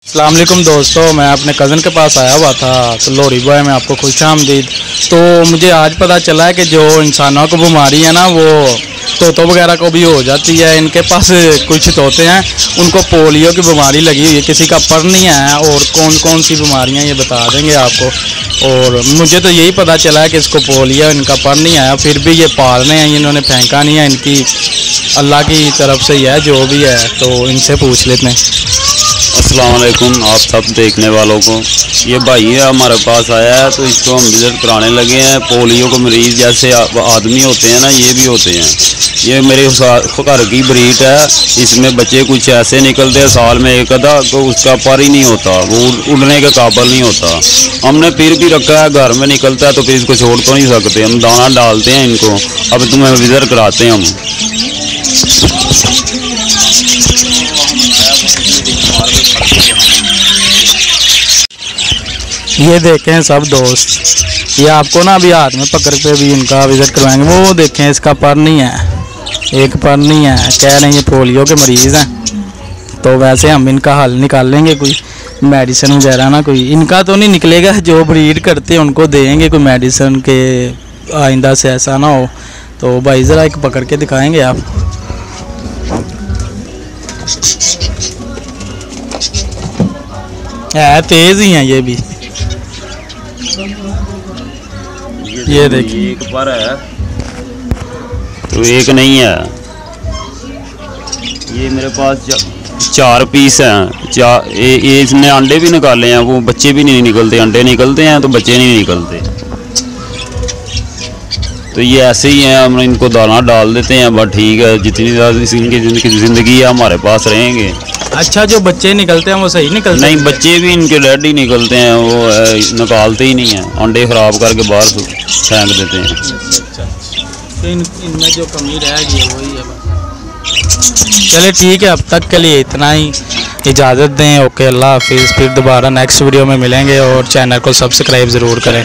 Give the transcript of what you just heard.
अस्सलाम वालेकुम दोस्तों, मैं अपने कज़न के पास आया हुआ था तो लोहड़ी बॉय में आपको खुशामदीद। तो मुझे आज पता चला है कि जो इंसानों को बीमारी है ना वो तोतों वगैरह को भी हो जाती है। इनके पास कुछ तोते हैं, उनको पोलियो की बीमारी लगी हुई है, किसी का पर नहीं है। और कौन कौन सी बीमारियां ये बता देंगे आपको। और मुझे तो यही पता चला है कि इसको पोलियो, इनका पर नहीं आया, फिर भी ये पाल रहे हैं, इन्होंने फेंका नहीं है। इनकी अल्लाह की तरफ से ही है जो भी है, तो इनसे पूछ लेते हैं। अस्सलाम वालेकुम आप सब देखने वालों को। ये भाई है हमारे पास आया है तो इसको हम विजिट कराने लगे हैं। पोलियो को मरीज़ जैसे आदमी होते हैं ना, ये भी होते हैं। ये मेरे घर की ब्रीड है, इसमें बच्चे कुछ ऐसे निकलते हैं साल में एक आधा, तो उसका पर ही नहीं होता, वो उड़ने के काबिल नहीं होता। हमने फिर भी रखा है, घर में निकलता है तो फिर इसको छोड़ तो नहीं सकते, हम दाना डालते हैं इनको। अब तुम्हें विजिट कराते हैं हम। ये देखें सब दोस्त, ये आपको ना अभी हाथ में पकड़ के भी इनका विजिट करवाएंगे। वो देखें इसका पर नहीं है, एक पर नहीं है, कह रहे हैं ये पोलियो के मरीज़ हैं। तो वैसे हम इनका हल निकाल लेंगे, कोई मेडिसिन वगैरह ना, कोई इनका तो नहीं निकलेगा, जो ब्रीड करते हैं उनको देंगे कोई मेडिसिन के, आइंदा से ऐसा ना हो। तो भाई ज़रा एक पकड़ के दिखाएंगे आप। है तेज़ ही हैं ये भी। ये देखिए एक पर है तो एक नहीं है। ये मेरे पास 4 पीस हैं। ये इसने अंडे भी निकाले हैं, वो बच्चे भी नहीं निकलते। अंडे निकलते हैं तो बच्चे नहीं निकलते। तो ये ऐसे ही हैं, हम इनको दाना डाल देते हैं, बस ठीक है। जितनी इनकी ज़िंदगी है हमारे पास रहेंगे। अच्छा, जो बच्चे निकलते हैं वो सही निकलते हैं? नहीं, बच्चे भी इनके डेड ही निकलते हैं, वो निकालते ही नहीं हैं, अंडे ख़राब करके बाहर फेंक देते हैं। अच्छा, तो इनमें जो कमी रह गई है वही है। चलिए ठीक है, अब तक के लिए इतना ही, इजाज़त दें। ओके, अल्लाह हाफिज़। फिर दोबारा नेक्स्ट वीडियो में मिलेंगे और चैनल को सब्सक्राइब ज़रूर करें।